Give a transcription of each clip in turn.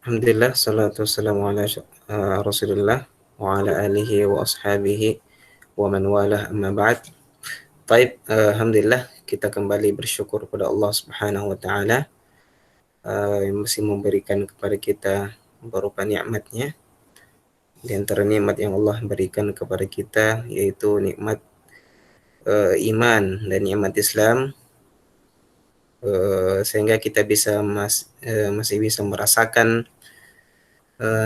Alhamdulillah, salatu wassalamu ala Rasulillah wa ala alihi wa ashabihi wa man walah amma ba'd. Baik, alhamdulillah kita kembali bersyukur kepada Allah Subhanahu wa taala yang masih memberikan kepada kita berupa nikmatnya. Di antara nikmat yang Allah berikan kepada kita yaitu nikmat iman dan nikmat Islam, sehingga kita masih bisa merasakan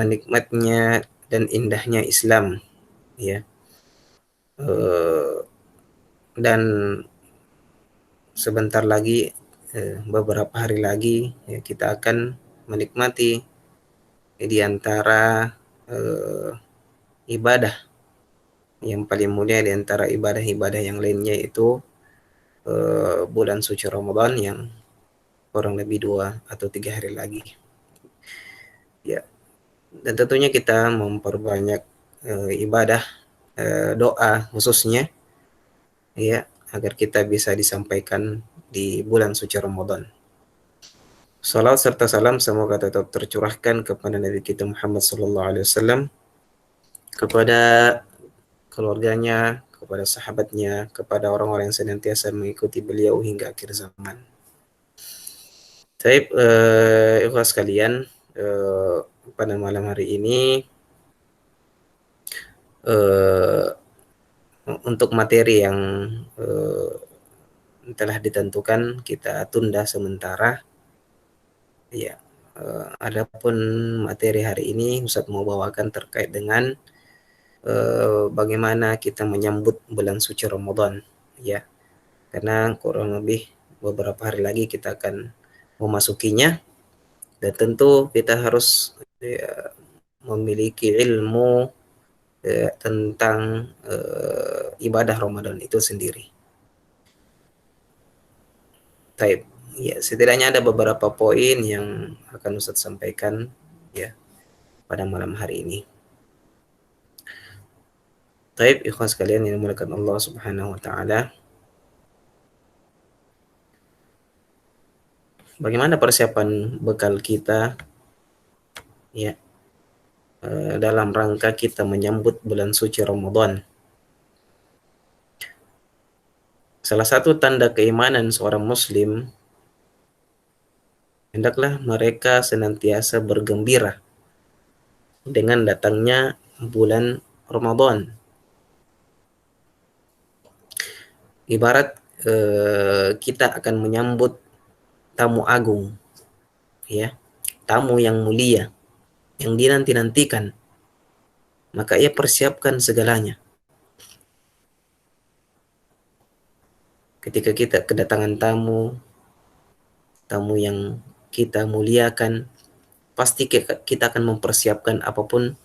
nikmatnya dan indahnya Islam, ya. Dan sebentar lagi, beberapa hari lagi, ya, kita akan menikmati di antara ibadah yang paling mulia di antara ibadah-ibadah yang lainnya, itu bulan suci Ramadan yang kurang lebih 2 atau 3 hari lagi. Ya, dan tentunya kita memperbanyak ibadah, doa khususnya, ya, agar kita bisa disampaikan di bulan suci Ramadan. Salam serta salam semoga tetap tercurahkan kepada Nabi kita Muhammad SAW, kepada keluarganya, kepada sahabatnya, kepada orang-orang yang senantiasa mengikuti beliau hingga akhir zaman. Baik, ikhwas sekalian, pada malam hari ini untuk materi yang telah ditentukan kita tunda sementara. Ya, adapun materi hari ini Ustadz mau bawakan terkait dengan bagaimana kita menyambut bulan suci Ramadan, ya, karena kurang lebih beberapa hari lagi kita akan memasukinya, dan tentu kita harus memiliki ilmu tentang ibadah Ramadan itu sendiri. Taib. Ya, setidaknya ada beberapa poin yang akan Ustadz sampaikan, ya, pada malam hari ini. Taib, ikhwan sekalian yang dimuliakan Allah Subhanahu wa taala. Bagaimana persiapan bekal kita, ya, dalam rangka kita menyambut bulan suci Ramadan? Salah satu tanda keimanan seorang muslim, hendaklah mereka senantiasa bergembira dengan datangnya bulan Ramadan. Ibarat kita akan menyambut tamu agung, ya, tamu yang mulia, yang dinanti-nantikan, maka ia persiapkan segalanya. Ketika kita kedatangan tamu yang kita muliakan, pasti kita akan mempersiapkan apapun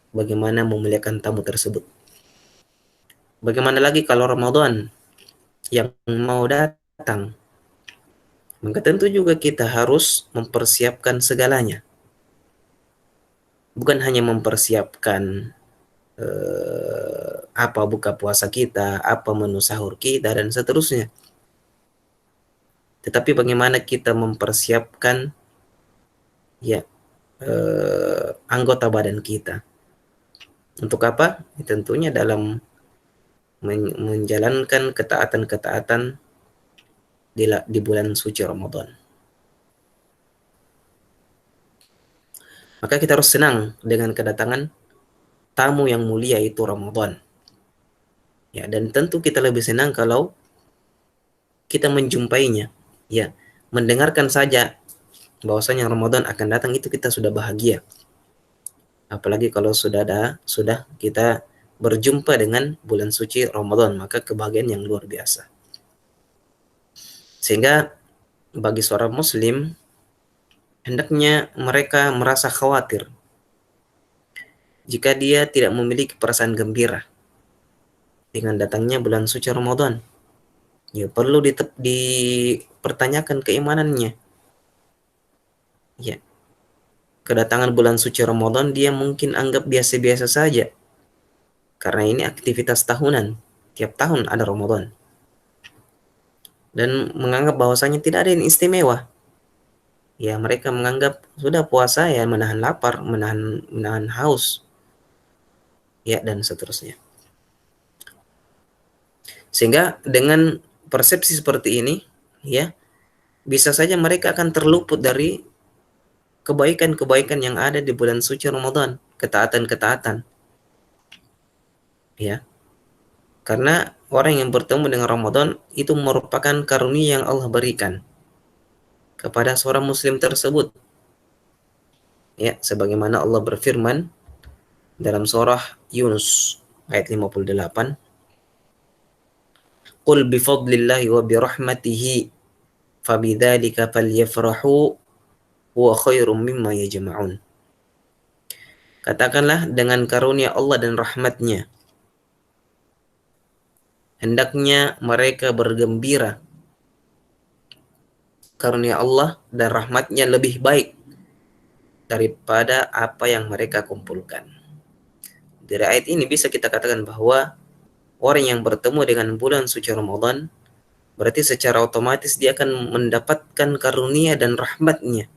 bagaimana memuliakan tamu tersebut. Bagaimana lagi kalau Ramadan yang mau datang, maka tentu juga kita harus mempersiapkan segalanya. Bukan hanya mempersiapkan apa buka puasa kita, apa menu sahur kita, dan seterusnya. Tetapi bagaimana kita mempersiapkan, ya, anggota badan kita. Untuk apa? Tentunya dalam menjalankan ketaatan-ketaatan di bulan suci Ramadan. Maka kita harus senang dengan kedatangan tamu yang mulia itu Ramadan. Ya, dan tentu kita lebih senang kalau kita menjumpainya, ya, mendengarkan saja bahwasanya Ramadan akan datang, itu kita sudah bahagia. Apalagi kalau sudah kita berjumpa dengan bulan suci Ramadan, maka kebahagiaan yang luar biasa. Sehingga bagi seorang muslim, hendaknya mereka merasa khawatir jika dia tidak memiliki perasaan gembira dengan datangnya bulan suci Ramadan. Ya, perlu dipertanyakan keimanannya. Ya, kedatangan bulan suci Ramadan dia mungkin anggap biasa-biasa saja, karena ini aktivitas tahunan, tiap tahun ada Ramadan, dan menganggap bahwasanya tidak ada yang istimewa. Ya, mereka menganggap sudah puasa ya menahan lapar, menahan menahan haus, ya dan seterusnya. Sehingga dengan persepsi seperti ini, ya, bisa saja mereka akan terluput dari kebaikan-kebaikan yang ada di bulan suci Ramadan, ketaatan-ketaatan, ya. Karena orang yang bertemu dengan Ramadan itu merupakan karunia yang Allah berikan kepada seorang muslim tersebut. Ya, sebagaimana Allah berfirman dalam surah Yunus ayat 58, "Qul bi fadlillahi wa bi rahmatihi fabidzalika falyafrahu huwa khairum mimma yajma'un." Katakanlah dengan karunia Allah dan rahmatnya, hendaknya mereka bergembira. Karunia Allah dan rahmatnya lebih baik daripada apa yang mereka kumpulkan. Dari ayat ini bisa kita katakan bahwa orang yang bertemu dengan bulan suci Ramadan berarti secara otomatis dia akan mendapatkan karunia dan rahmatnya.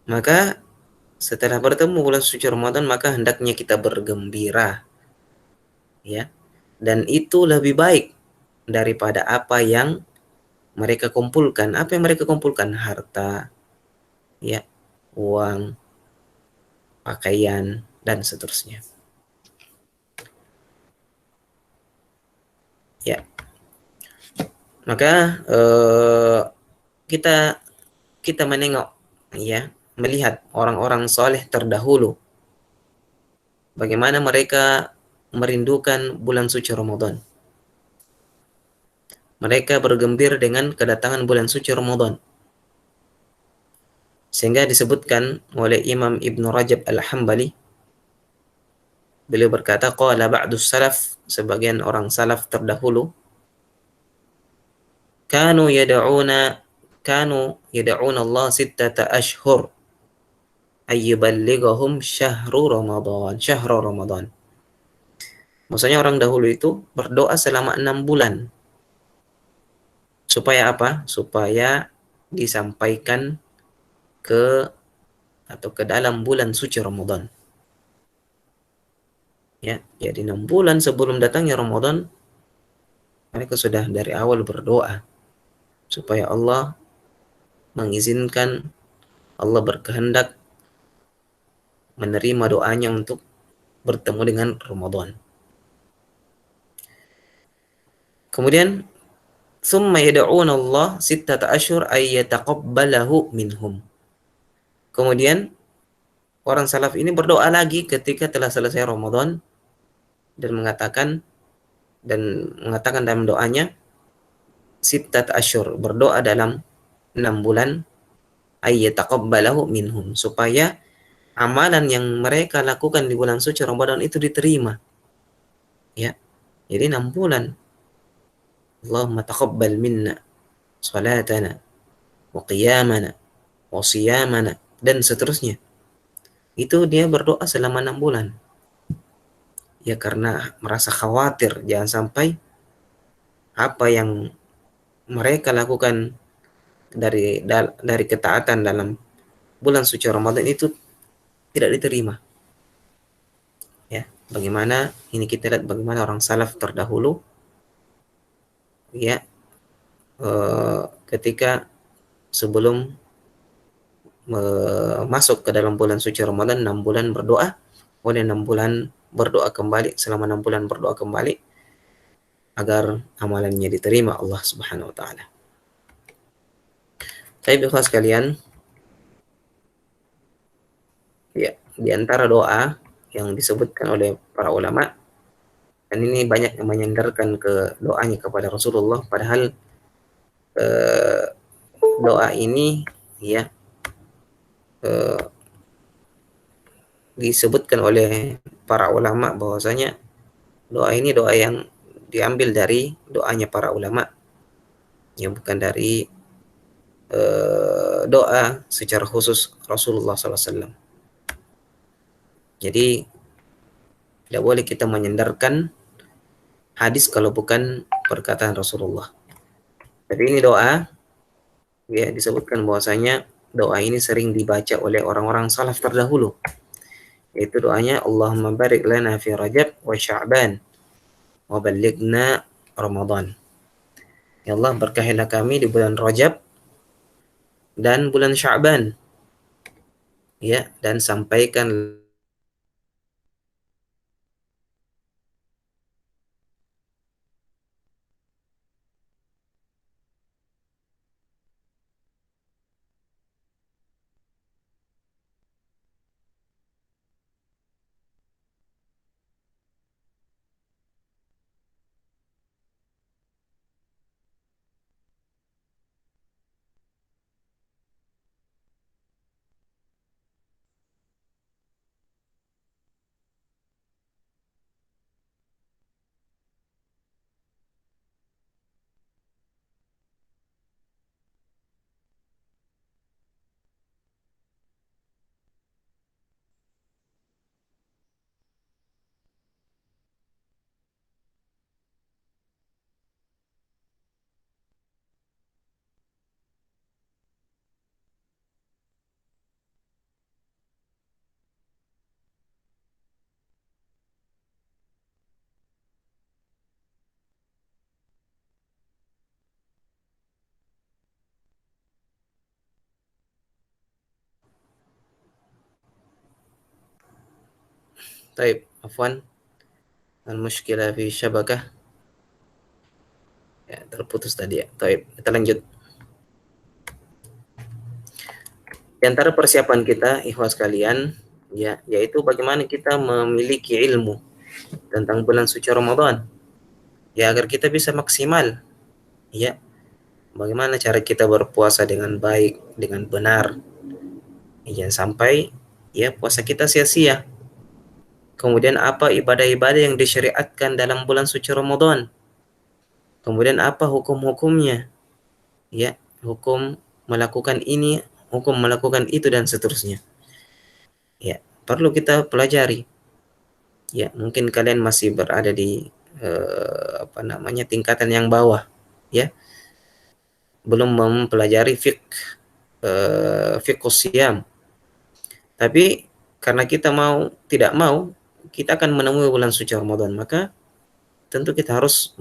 Maka setelah bertemu bulan suci Ramadan maka hendaknya kita bergembira, ya. Dan itu lebih baik daripada apa yang mereka kumpulkan. Apa yang mereka kumpulkan? Harta, ya, uang, pakaian dan seterusnya. Ya, maka kita kita menengok, ya, melihat orang-orang soleh terdahulu bagaimana mereka merindukan bulan suci Ramadan. Mereka bergembira dengan kedatangan bulan suci Ramadan. Sehingga disebutkan oleh Imam Ibn Rajab Al-Hambali, beliau berkata, qala ba'dus salaf, sebagian orang salaf terdahulu, kanu yad'una kanu yad'una Allah sittata ashhur ayyuballighahum syahru Ramadan. Maksudnya orang dahulu itu berdoa selama 6 bulan. Supaya apa? Supaya disampaikan ke atau ke dalam bulan suci Ramadan. Ya, jadi 6 bulan sebelum datangnya Ramadan mereka sudah dari awal berdoa supaya Allah mengizinkan, Allah berkehendak menerima doanya untuk bertemu dengan Ramadan. Kemudian summa yad'una Allah sittata asyhur ay yataqabbalahu minhum. Kemudian orang salaf ini berdoa lagi ketika telah selesai Ramadan dan mengatakan dalam doanya sittat asyhur, berdoa dalam 6 bulan, ay yataqabbalahu minhum, supaya amalan yang mereka lakukan di bulan suci Ramadan itu diterima. Ya. Jadi 6 bulan. Allahumma taqabbal minna salatana wa qiyamana wa siyamana dan seterusnya. Itu dia berdoa selama 6 bulan. Ya karena merasa khawatir jangan sampai apa yang mereka lakukan dari ketaatan dalam bulan suci Ramadan itu tidak diterima. Ya, bagaimana ini kita lihat bagaimana orang salaf terdahulu, ya, ketika sebelum masuk ke dalam bulan suci Ramadan 6 bulan berdoa, kemudian 6 bulan berdoa kembali, selama 6 bulan berdoa kembali agar amalannya diterima Allah Subhanahu wa taala. Tapi ikhwan sekalian, ya, di antara doa yang disebutkan oleh para ulama, dan ini banyak yang menyandarkan ke doanya kepada Rasulullah, padahal eh, doa ini, ya, eh, disebutkan oleh para ulama bahwasanya doa ini doa yang diambil dari doanya para ulama, yang bukan dari doa secara khusus Rasulullah SAW. Jadi tidak boleh kita menyandarkan hadis kalau bukan perkataan Rasulullah. Tapi ini doa Ya, disebutkan bahwasanya doa ini sering dibaca oleh orang-orang salaf terdahulu. Yaitu doanya Allahumma barik lana fi Rajab wa Sya'ban wa ballighna Ramadan. Ya Allah, berkahilah kami di bulan Rajab dan bulan Sya'ban, ya, dan sampaikan. Taib, afwan, al-mushkilah fi syabakah, ya, terputus tadi ya. Taib, kita lanjut. Di antara persiapan kita, ikhwas kalian, ya, yaitu bagaimana kita memiliki ilmu tentang bulan suci Ramadan, ya, agar kita bisa maksimal, ya. Bagaimana cara kita berpuasa dengan baik, dengan benar, ya, sampai ya puasa kita sia-sia. Kemudian apa ibadah-ibadah yang disyariatkan dalam bulan suci Ramadan? Kemudian apa hukum-hukumnya? Ya, hukum melakukan ini, hukum melakukan itu dan seterusnya. Ya, perlu kita pelajari. Ya, mungkin kalian masih berada di apa namanya, tingkatan yang bawah, ya, belum mempelajari fiqh siam. Tapi karena kita mau tidak mau, kita akan menemui bulan suci Ramadan, maka tentu kita harus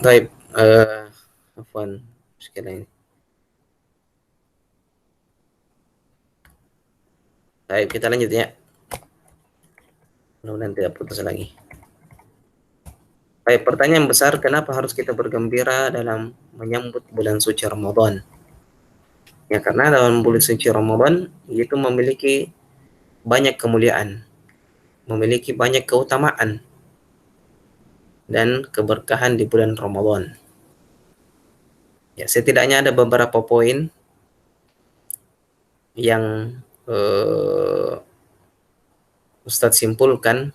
Baik, afwan, sekali ini. Baik, kita lanjut ya. Mudah-mudahan tidak putus lagi. Baik, pertanyaan besar, kenapa harus kita bergembira dalam menyambut bulan suci Ramadan? Ya, karena dalam bulan suci Ramadan itu memiliki banyak kemuliaan, memiliki banyak keutamaan dan keberkahan di bulan Ramadan. Ya, setidaknya ada beberapa poin yang Ustadz simpulkan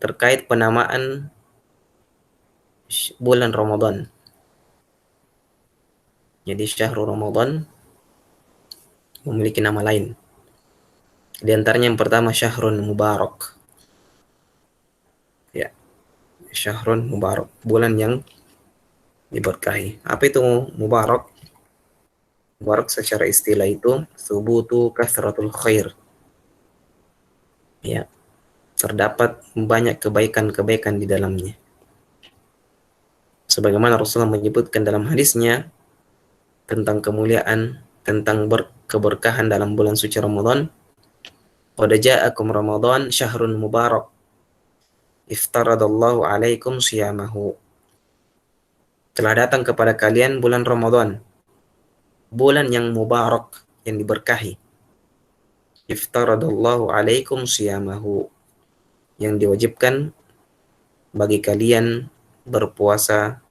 terkait penamaan bulan Ramadan. Jadi Syahrul Ramadan memiliki nama lain. Di antaranya yang pertama Syahrul Mubarak. Ya, syahrun mubarak, bulan yang diberkahi. Apa itu mubarak? Mubarak secara istilah itu subutu kasratul khair. Ya, terdapat banyak kebaikan-kebaikan di dalamnya. Sebagaimana Rasulullah menyebutkan dalam hadisnya tentang kemuliaan, tentang keberkahan dalam bulan suci Ramadan. Qad ja'akum Ramadan syahrun mubarak. Iftaradallahu alaikum siyamahu. Telah datang kepada kalian bulan Ramadan, bulan yang mubarak, yang diberkahi. Iftaradallahu alaikum siyamahu, yang diwajibkan bagi kalian berpuasa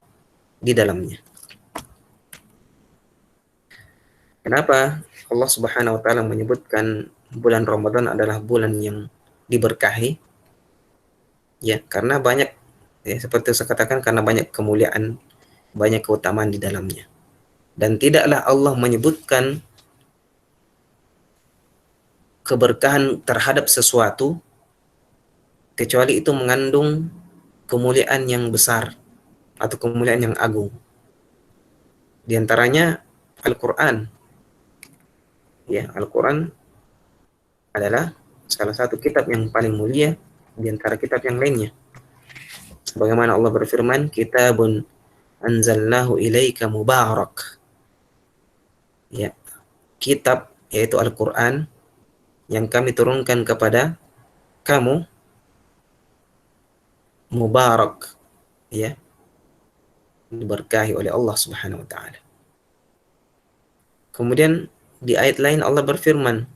di dalamnya. Kenapa Allah Subhanahu wa taala menyebutkan bulan Ramadan adalah bulan yang diberkahi? Ya, karena banyak, ya seperti saya katakan, karena banyak kemuliaan, banyak keutamaan di dalamnya. Dan tidaklah Allah menyebutkan keberkahan terhadap sesuatu kecuali itu mengandung kemuliaan yang besar atau kemuliaan yang agung. Di antaranya Al-Qur'an. Ya, Al-Qur'an adalah salah satu kitab yang paling mulia di antara kitab yang lainnya. Sebagaimana Allah berfirman, "Kitabun anzalnahu ilaika mubarak." Ya, kitab yaitu Al-Qur'an yang kami turunkan kepada kamu mubarak, ya, diberkahi oleh Allah Subhanahu wa taala. Kemudian di ayat lain Allah berfirman,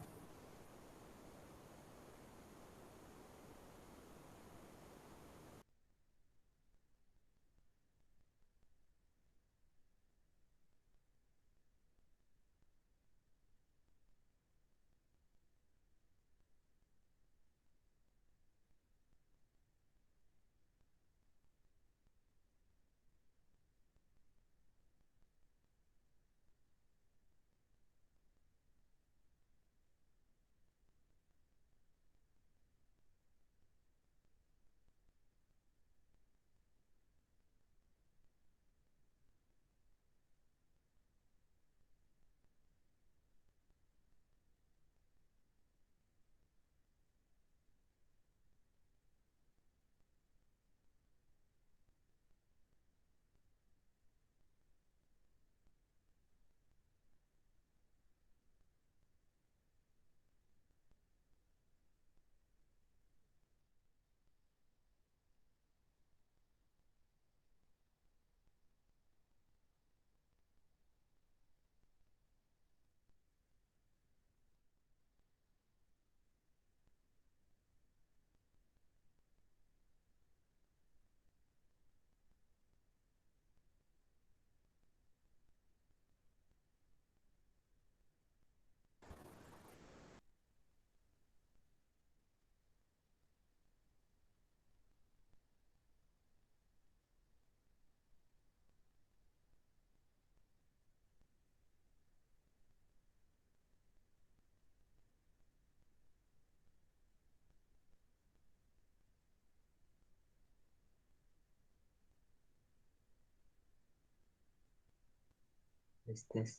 tes tes.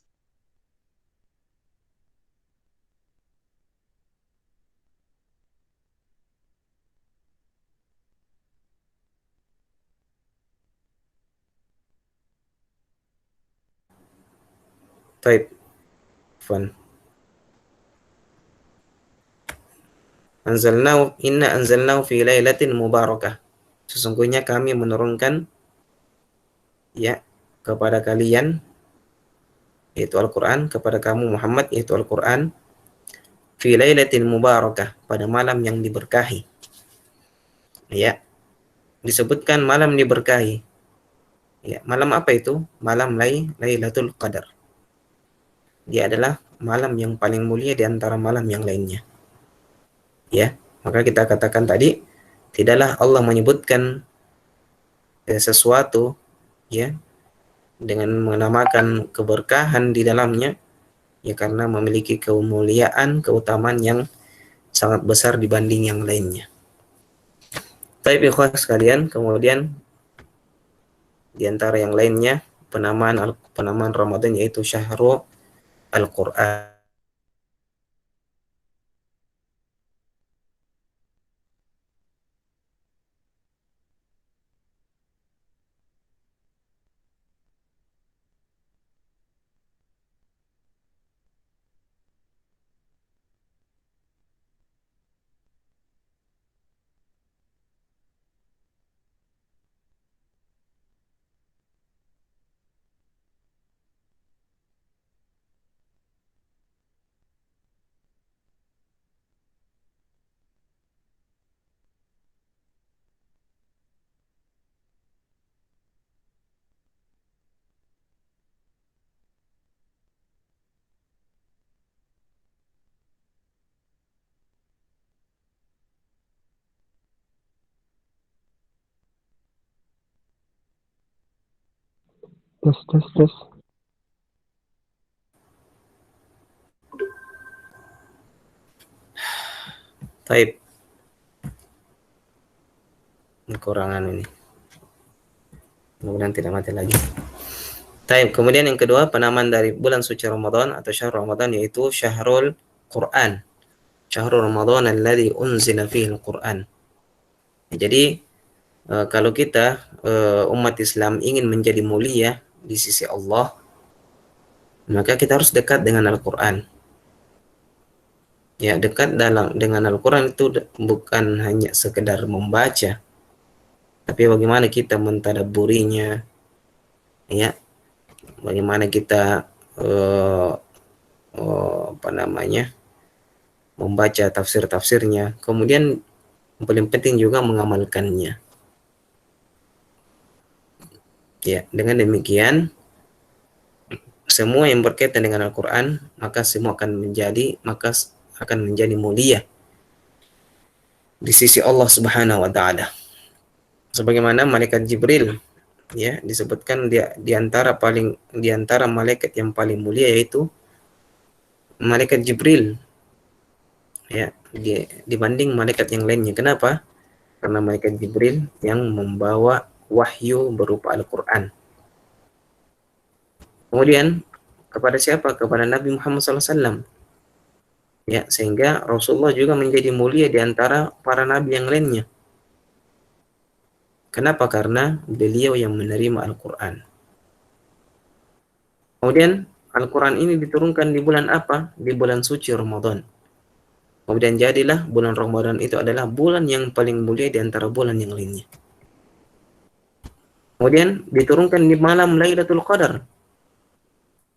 Baik, Fun. Inna anzalnahu fi lailatin mubarakah. Sesungguhnya kami menurunkan, ya, kepada kalian yaitu Al-Qur'an, kepada kamu Muhammad yaitu Al-Qur'an, fi lailatin mubarakah, pada malam yang diberkahi. Ya, disebutkan malam diberkahi. Ya, malam apa itu? Malam Lailatul Qadar. Dia adalah malam yang paling mulia di antara malam yang lainnya. Ya, maka kita katakan tadi, tidaklah Allah menyebutkan sesuatu, ya, dengan menamakan keberkahan di dalamnya, ya karena memiliki kemuliaan, keutamaan yang sangat besar dibanding yang lainnya. Tapi ikhwah sekalian, kemudian di antara yang lainnya penamaan Ramadan yaitu Syahrul Al-Qur'an. Tes, tes, tes. Taib, kekurangan ini. Mudah-mudahan tidak mati lagi. Taib. Kemudian yang kedua, penamaan dari bulan suci Ramadan atau syahrul Ramadan yaitu Syahrul Quran. Syahrul Ramadan alladzi unzila fihi al-Quran. Jadi kalau kita umat Islam ingin menjadi mulia di sisi Allah, maka kita harus dekat dengan Al-Quran. Ya, dekat dengan Al-Quran itu bukan hanya sekedar membaca, tapi bagaimana kita mentadabburinya, ya, bagaimana kita apa namanya, membaca tafsir-tafsirnya, kemudian yang paling penting juga mengamalkannya. Ya, dengan demikian semua yang berkaitan dengan Al-Quran maka semua akan menjadi mulia di sisi Allah Subhanahu wa taala. Sebagaimana malaikat Jibril, ya, disebutkan dia di antara malaikat yang paling mulia yaitu malaikat Jibril, ya, dibanding malaikat yang lainnya. Kenapa? Karena malaikat Jibril yang membawa wahyu berupa Al-Quran. Kemudian kepada siapa? Kepada Nabi Muhammad SAW. Ya, sehingga Rasulullah juga menjadi mulia di antara para nabi yang lainnya. Kenapa? Karena beliau yang menerima Al-Quran. Kemudian Al-Quran ini diturunkan di bulan apa? Di bulan suci Ramadan. Kemudian jadilah bulan Ramadan itu adalah bulan yang paling mulia di antara bulan yang lainnya. Kemudian diturunkan di malam Lailatul Qadar.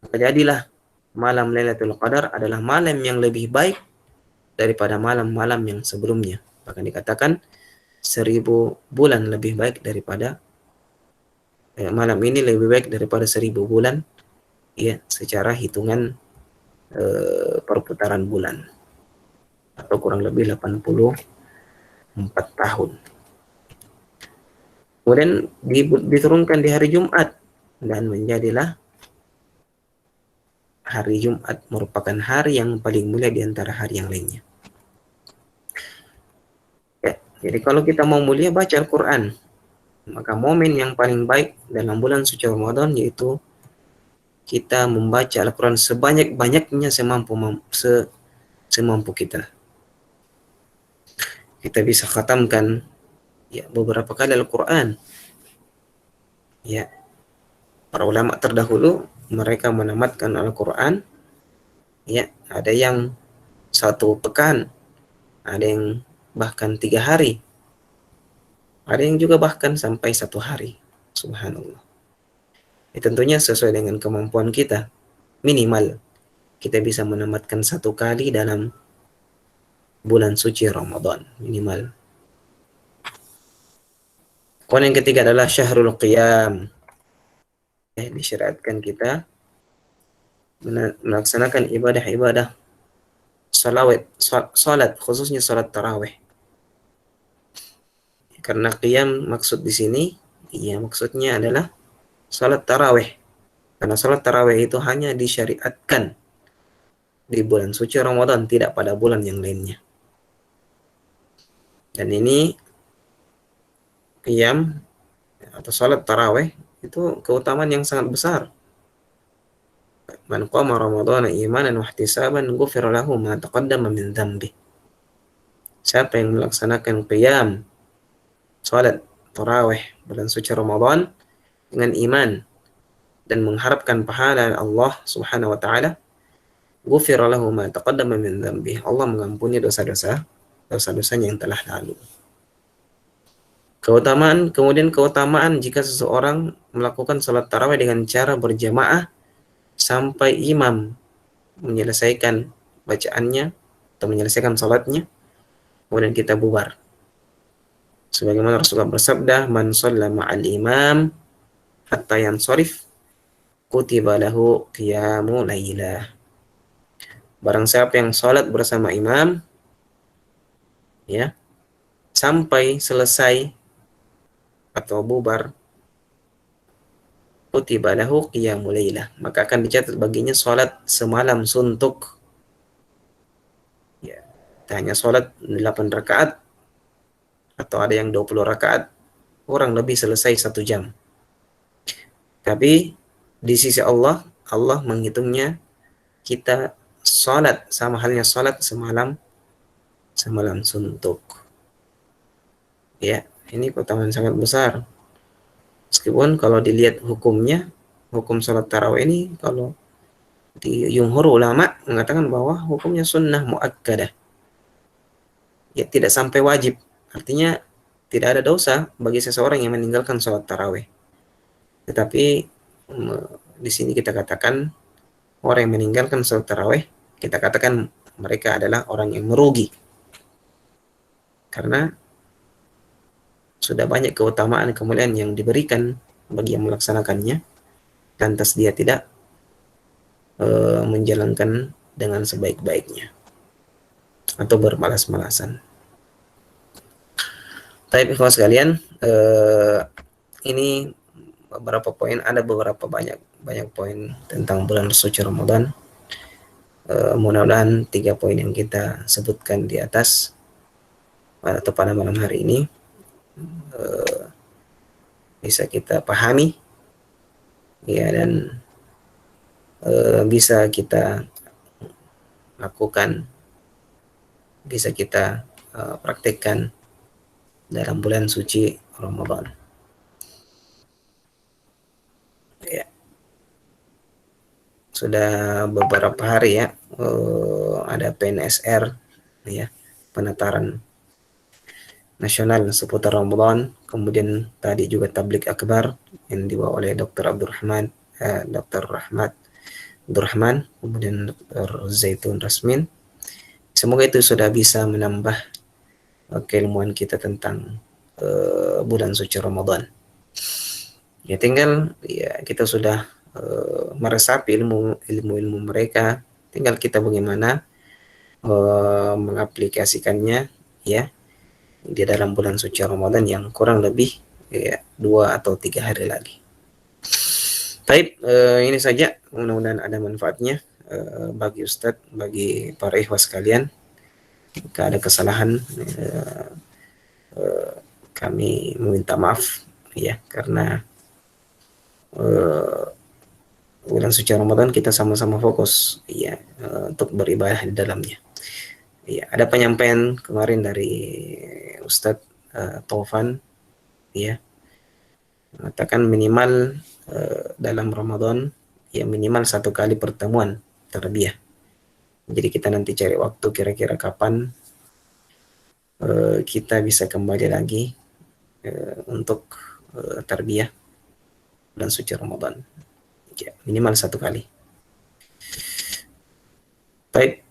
Maka jadilah malam Lailatul Qadar adalah malam yang lebih baik daripada malam-malam yang sebelumnya. Bahkan dikatakan 1000 bulan lebih baik daripada malam ini lebih baik daripada 1000 bulan, ya, secara hitungan perputaran bulan, atau kurang lebih 84 tahun. Kemudian diturunkan di hari Jumat dan menjadilah hari Jumat merupakan hari yang paling mulia di antara hari yang lainnya. Ya, jadi kalau kita mau mulia baca Al-Quran, maka momen yang paling baik dalam bulan suci Ramadan yaitu kita membaca Al-Quran sebanyak-banyaknya semampu kita. Kita bisa khatamkan, ya, beberapa kali Al-Quran. Ya, para ulama terdahulu mereka menamatkan Al-Quran, ya, ada yang 1 pekan, ada yang bahkan 3 hari, ada yang juga bahkan sampai 1 hari. Subhanallah. Tentunya sesuai dengan kemampuan kita. Minimal kita bisa menamatkan 1 kali dalam bulan suci Ramadan, minimal. Poin yang ketiga adalah Syahrul Qiyam. Disyariatkan kita melaksanakan ibadah-ibadah salat, khususnya salat tarawih. Karena qiyam maksud di sini, ya, maksudnya adalah salat tarawih. Karena salat tarawih itu hanya disyariatkan di bulan suci Ramadan, tidak pada bulan yang lainnya. Dan ini qiyam atau salat tarawih itu keutamaan yang sangat besar. Man qama ramadhana imanan wa ihtisaban ghufira lahu ma taqaddama min dzambi. Siapa yang melaksanakan qiyam salat tarawih bulan suci Ramadan dengan iman dan mengharapkan pahala Allah Subhanahu wa taala, ghufira lahu ma taqaddama min dzambi. Allah mengampuni dosa-dosanya yang telah lalu. Keutamaan jika seseorang melakukan salat tarawih dengan cara berjamaah sampai imam menyelesaikan bacaannya atau menyelesaikan salatnya, kemudian kita bubar. Sebagaimana Rasulullah bersabda, "Man shalla ma'al imam hatta yansharif, kutiba lahu qiyamu lailah." Barang siapa yang salat bersama imam, ya, sampai selesai atau bubar, kutiba lahu qiyamul lailah, maka akan dicatat baginya salat semalam suntuk. Ya, tak hanya salat 8 rakaat atau ada yang 20 rakaat, kurang lebih selesai 1 jam. Tapi di sisi Allah, Allah menghitungnya kita salat sama halnya salat semalam suntuk. Ya, ini keutamaan sangat besar. Meskipun kalau dilihat hukumnya, hukum salat tarawih ini kalau di jumhur ulama mengatakan bahwa hukumnya sunnah muakkadah. Ya, tidak sampai wajib. Artinya tidak ada dosa bagi seseorang yang meninggalkan salat tarawih. Tetapi di sini kita katakan orang yang meninggalkan salat tarawih, kita katakan mereka adalah orang yang merugi. Karena sudah banyak keutamaan kemuliaan yang diberikan bagi yang melaksanakannya, lantas dia tidak menjalankan dengan sebaik-baiknya atau bermalas-malasan. Tapi ikhwan sekalian, ini beberapa poin, ada beberapa banyak poin tentang bulan suci Ramadan. Mudah-mudahan 3 poin yang kita sebutkan di atas atau pada malam hari ini bisa kita pahami, ya, dan bisa kita lakukan, bisa kita praktekkan dalam bulan suci Ramadan. Ya, sudah beberapa hari ya, ada PNSR, ya, penataran nasional seputar Ramadan. Kemudian tadi juga tablik akbar yang dibawa oleh Dr. Abdurrahman, Dr. Abdurrahman, kemudian Dr. Zaitun Rasmin. Semoga itu sudah bisa menambah keilmuan kita tentang bulan suci Ramadan. Ya, tinggal ya kita sudah meresapi ilmu mereka, tinggal kita bagaimana mengaplikasikannya, ya, di dalam bulan suci Ramadan yang kurang lebih ya 2 atau 3 hari lagi. Baik, ini saja, mudah-mudahan ada manfaatnya bagi Ustadz, bagi para ikhwas sekalian. Jika ada kesalahan, kami meminta maaf, ya, karena bulan suci Ramadan kita sama-sama fokus, ya, untuk beribadah di dalamnya. Ya, ada penyampaian kemarin dari Ustadz Taufan, ya, mengatakan minimal dalam Ramadan ya minimal 1 kali pertemuan tarbiyah. Jadi kita nanti cari waktu kira-kira kapan kita bisa kembali lagi untuk tarbiyah bulan suci Ramadan. Ya, minimal 1 kali. Baik,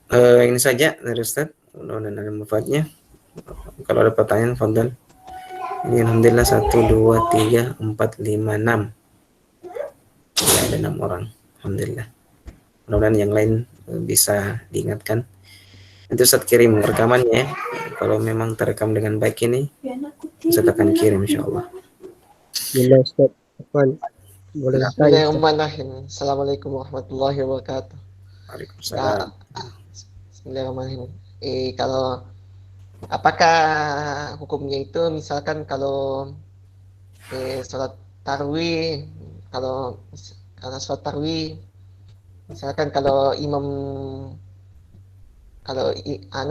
ini saja dari Ustaz. Mudah-mudahan ada manfaatnya. Kalau ada pertanyaan, fadhal. Ini alhamdulillah 1, 2, 3, 4, 5, 6. Ya, ada 6 orang. Alhamdulillah. Mudah-mudahan yang lain bisa diingatkan. Nanti Ustaz kirim rekamannya ya. Kalau memang terekam dengan baik ini, Ustaz akan kirim insyaAllah. Bismillah Ustaz. Afwan. Boleh bertanya Ustaz? Bismillahirrahmanirrahim. Assalamualaikum warahmatullahi wabarakatuh. Waalaikumsalam. Bismillahirrahmanirrahim. Kalau apakah hukumnya itu misalkan kalau sholat tarawih. Kalau karena sholat tarawih, misalkan kalau imam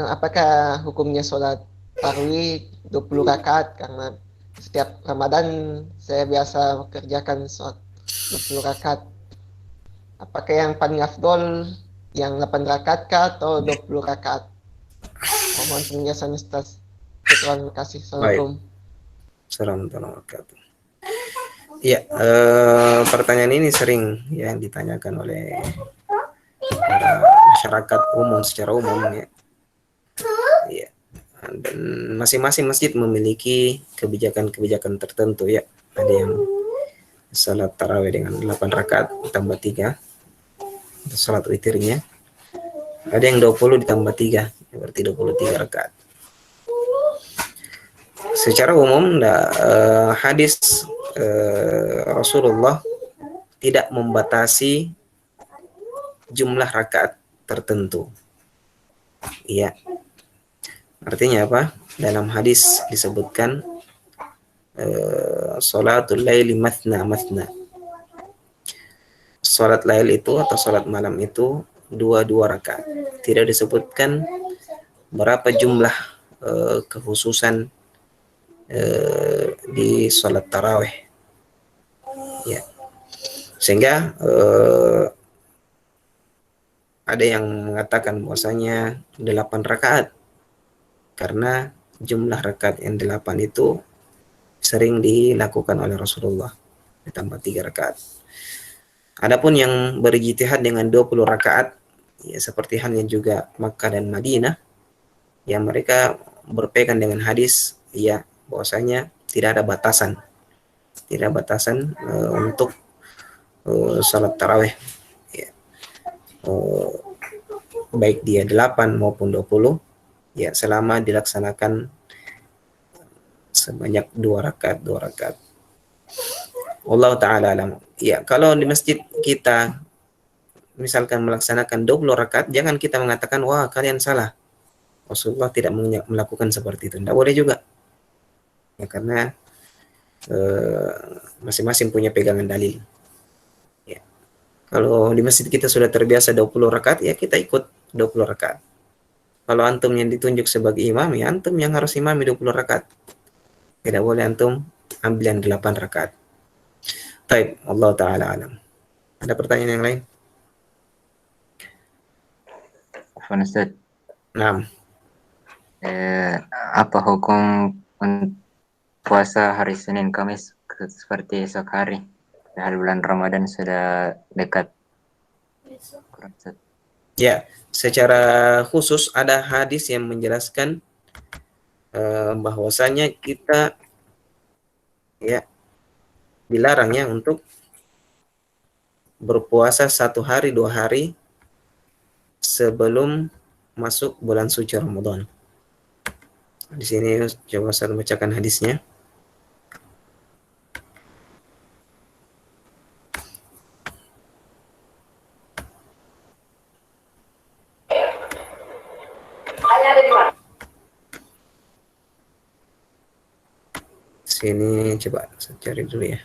apakah hukumnya sholat tarawih 20 rakaat? Karena setiap Ramadan saya biasa kerjakan sholat 20 rakaat. Apakah yang paling afdol yang 8 rakaat kah atau 20 rakaat? Mohon penjelasan Ustaz. Syukran, terima kasih. Baik. Assalamualaikum. Assalamualaikum warahmatullahi wabarakatuh. Ya, pertanyaan ini sering yang ditanyakan oleh para masyarakat umum secara umum ya. Ya. Dan masing-masing masjid memiliki kebijakan-kebijakan tertentu ya. Ada yang salat tarawih dengan 8 rakaat tambah 3, salat witirnya. Ada yang 20 ditambah 3, berarti 23 rakaat. Secara umum hadis Rasulullah tidak membatasi jumlah rakaat tertentu. Iya. Artinya apa? Dalam hadis disebutkan salatul laili mathna mathna. Salat lail itu atau salat malam itu dua rakaat. Tidak disebutkan berapa jumlah kekhususan di salat tarawih. Ya. Sehingga ada yang mengatakan bahwasanya 8 rakaat karena jumlah rakaat yang 8 itu sering dilakukan oleh Rasulullah ditambah 3 rakaat. Adapun yang berijtihad dengan 20 rakaat ya seperti halnya juga Makkah dan Madinah yang mereka berpegang dengan hadis ya bahwasanya tidak ada batasan. Tidak ada batasan untuk salat tarawih ya. Baik dia 8 maupun 20 ya selama dilaksanakan sebanyak 2 rakaat. Allah taala alam. Ya, kalau di masjid kita misalkan melaksanakan 20 rakaat, jangan kita mengatakan wah kalian salah. Rasulullah tidak melakukan seperti itu. Tidak boleh juga. Ya, karena masing-masing punya pegangan dalil. Ya. Kalau di masjid kita sudah terbiasa 20 rakaat, ya kita ikut 20 rakaat. Kalau antum yang ditunjuk sebagai imam, ya antum yang harus imami 20 rakaat. Tidak boleh antum ambil yang 8 rakaat. Baik, Allah taala alam. Ada pertanyaan yang lain? Afwan Ustaz. Nah, apa hukum puasa hari Senin Kamis seperti esok hari? Padahal bulan Ramadan sudah dekat. ya, secara khusus ada hadis yang menjelaskan bahwasanya kita ya dilarangnya untuk berpuasa 1 hari 2 hari sebelum masuk bulan suci Ramadan. Di sini coba saya bacakan hadisnya. Sini coba saya cari dulu ya.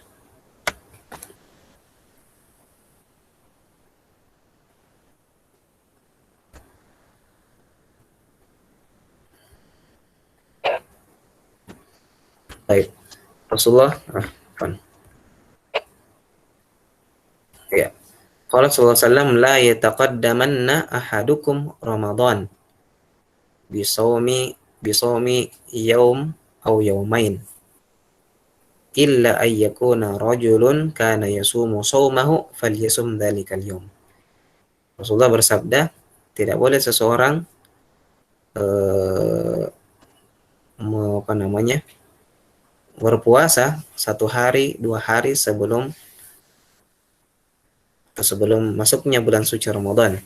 Baik. Rasulullah ya. Qala sallallahu alaihi wasallam la yataqaddamanna ahadukum Ramadan bisawmi yaum aw yaumain illa ay yakuna rajulun kana yasumu sawmahu falyasum dzalikal yaum. Rasulullah bersabda, tidak boleh seseorang berpuasa 1 hari 2 hari sebelum masuknya bulan suci Ramadan,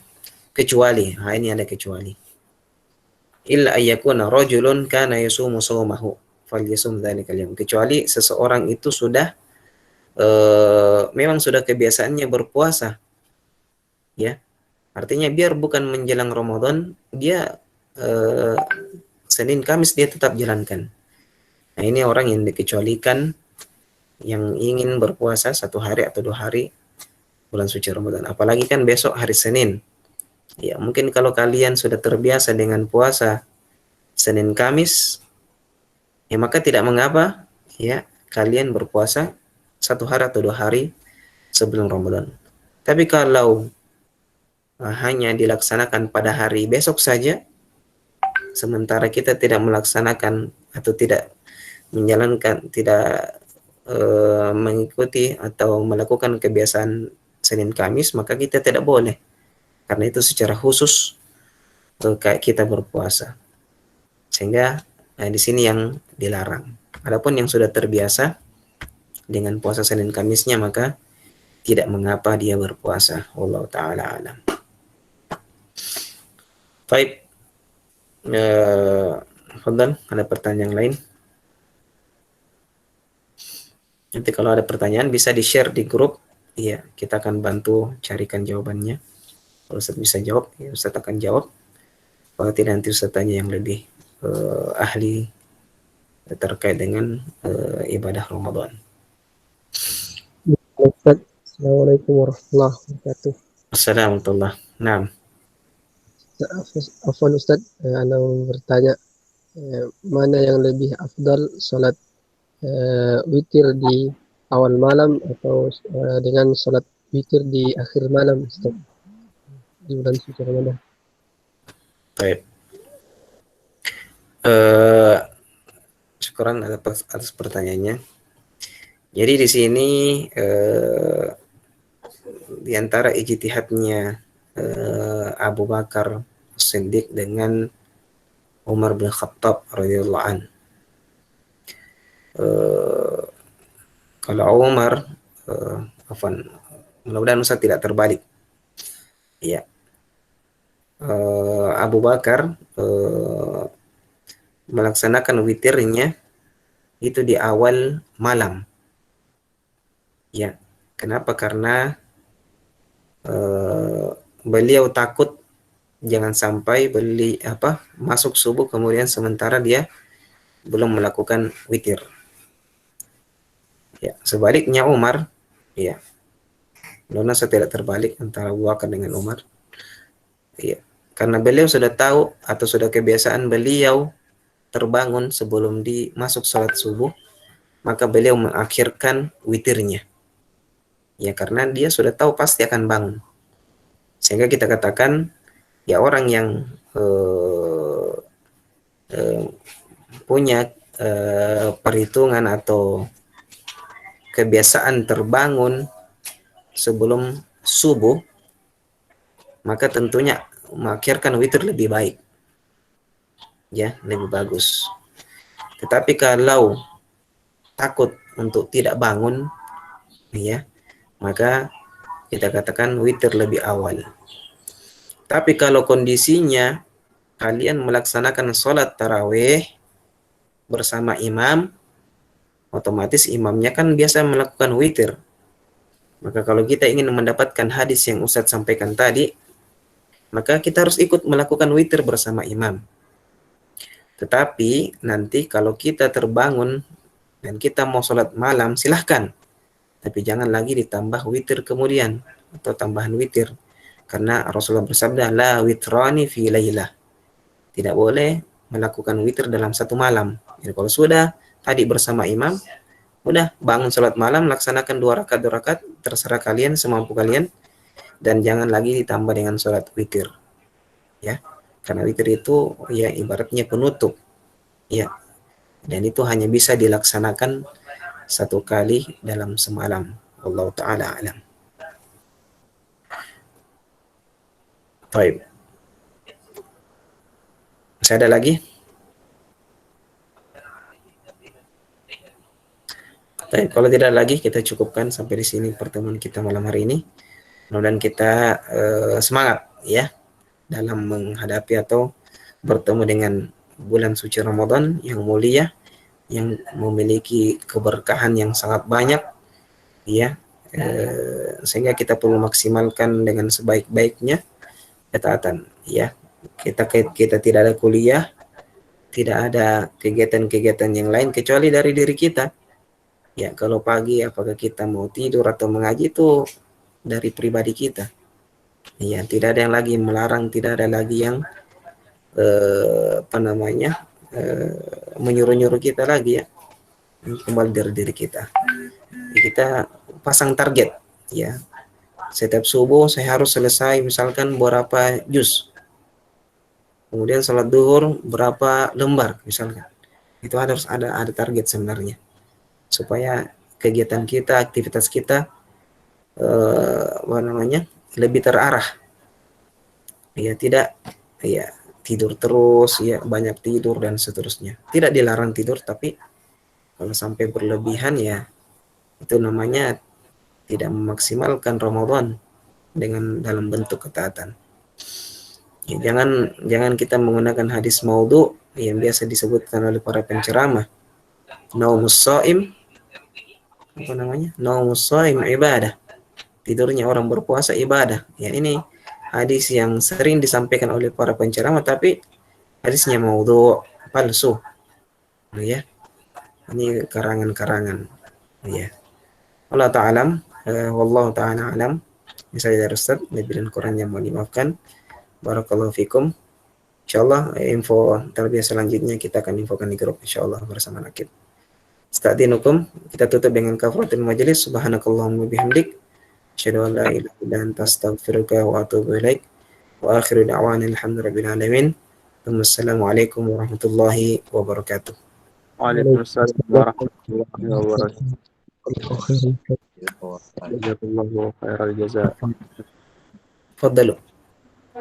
kecuali ini ada kecuali illa ayyakuna rajulun kana yasumu sawmahu falyasum dzalikal yaum, kecuali seseorang itu sudah memang sudah kebiasaannya berpuasa ya, artinya biar bukan menjelang Ramadan dia Senin Kamis dia tetap jalankan. Nah, ini orang yang dikecualikan yang ingin berpuasa 1 hari atau 2 hari bulan suci Ramadan. Apalagi kan besok hari Senin. Ya, mungkin kalau kalian sudah terbiasa dengan puasa Senin Kamis, ya maka tidak mengapa ya kalian berpuasa 1 hari atau 2 hari sebelum Ramadan. Tapi kalau hanya dilaksanakan pada hari besok saja, sementara kita tidak melaksanakan atau tidak menjalankan, tidak mengikuti atau melakukan kebiasaan Senin Kamis, maka kita tidak boleh. Karena itu secara khusus kita berpuasa. Sehingga di sini yang dilarang. Adapun yang sudah terbiasa dengan puasa Senin Kamisnya, maka tidak mengapa dia berpuasa. Wallahu taala alam. Baik. Fadlan, ada pertanyaan lain? Nanti kalau ada pertanyaan bisa di-share di grup. Iya, kita akan bantu carikan jawabannya. Kalau Ustaz bisa jawab, ya Ustaz akan jawab. Kalau tidak, nanti Ustaz tanya yang lebih ahli terkait dengan ibadah Ramadan. Ustaz, Assalamualaikum warahmatullahi wabarakatuh. Assalamualaikum warahmatullahi wabarakatuh. Afwan Ustaz, Anda bertanya mana yang lebih afdal salat witir di awal malam atau dengan salat witir di akhir malam Ustaz di bulan suci Ramadan. Baik. Syukuran atas pertanyaannya. Jadi di sini di antara ijtihadnya Abu Bakar Siddiq dengan Umar bin Khattab radhiyallahu an. Kalau Umar, mudah-mudahan Ustaz tidak terbalik. Ya. Abu Bakar melaksanakan witirnya itu di awal malam. Ya. Kenapa? Karena beliau takut jangan sampai masuk subuh kemudian sementara dia belum melakukan witir. Ya, sebaliknya Umar, ya, karena saya tidak terbalik antara Abu Bakar dengan Umar. Ya, karena beliau sudah tahu atau sudah kebiasaan beliau terbangun sebelum masuk salat subuh, maka beliau mengakhirkan witirnya. Ya, karena dia sudah tahu pasti akan bangun. Sehingga kita katakan, ya orang yang punya perhitungan atau kebiasaan terbangun sebelum subuh, maka tentunya mengakhirkan witir lebih baik. Ya, lebih bagus. Tetapi kalau takut untuk tidak bangun, ya, maka kita katakan witir lebih awal. Tapi kalau kondisinya kalian melaksanakan sholat tarawih bersama imam, otomatis imamnya kan biasa melakukan witir. Maka kalau kita ingin mendapatkan hadis yang Ustadz sampaikan tadi, maka kita harus ikut melakukan witir bersama imam. Tetapi nanti kalau kita terbangun dan kita mau sholat malam, silahkan. Tapi jangan lagi ditambah witir kemudian, atau tambahan witir. Karena Rasulullah bersabda, la witrani fi laylah. Tidak boleh melakukan witir dalam satu malam. Jadi kalau sudah tadi bersama imam, udah bangun sholat malam, laksanakan 2 rakaat, terserah kalian, semampu kalian. Dan jangan lagi ditambah dengan sholat witir. Ya, karena witir itu ya ibaratnya penutup. Ya, dan itu hanya bisa dilaksanakan 1 kali dalam semalam. Wallahu ta'ala alam. Baik. Masih ada lagi? Baik, kalau tidak lagi kita cukupkan sampai di sini pertemuan kita malam hari ini. Mudah-mudahan kita semangat ya dalam menghadapi atau bertemu dengan bulan suci Ramadan yang mulia, yang memiliki keberkahan yang sangat banyak, ya, sehingga kita perlu maksimalkan dengan sebaik-baiknya ketaatan, ya. Kita tidak ada kuliah, tidak ada kegiatan-kegiatan yang lain kecuali dari diri kita, Ya, kalau pagi apakah kita mau tidur atau mengaji itu dari pribadi kita. Ya, tidak ada yang lagi melarang, tidak ada lagi yang apa namanya menyuruh-nyuruh kita lagi ya. Kembali dari diri kita. Kita pasang target ya. Setiap subuh saya harus selesai misalkan berapa juz. Kemudian sholat duhur berapa lembar misalkan. Itu harus ada target sebenarnya. Supaya kegiatan kita, aktivitas kita apa namanya? Lebih terarah. Ya, tidak ya tidur terus ya, banyak tidur dan seterusnya. Tidak dilarang tidur, tapi kalau sampai berlebihan ya itu namanya tidak memaksimalkan Ramadan dengan dalam bentuk ketaatan. Ya, jangan kita menggunakan hadis maudhu yang biasa disebutkan oleh para penceramah. Naumus shaim, apa namanya? Naumus shaim ibadah. Tidurnya orang berpuasa ibadah. Ya, ini hadis yang sering disampaikan oleh para penceramah, tapi hadisnya maudhu, palsu. Ya, ini karangan-karangan. Ya. Allah ta'ala wallahu ta'ala alam. Misalnya dari Ustaz, lebih dan kurangnya mohon dimaafkan. Barakallahu fikum. Insyaallah info terlebih selanjutnya kita akan infokan di grup insyaallah bersama Nakib. Stadinukum, kita tutup dengan kafaratul majelis. Subhanakallahumma bihamdik, asyhadu an la ilaha illa anta astaghfiruka wa atubu ilaik. Wa akhiru da'wana alhamdulillahirabbil alamin. Wassalamualaikum warahmatullahi wabarakatuh. Waalaikumsalam warahmatullahi wabarakatuh. Waalaikumsalam. Jazakallahu khairal jazaa. Faddalu.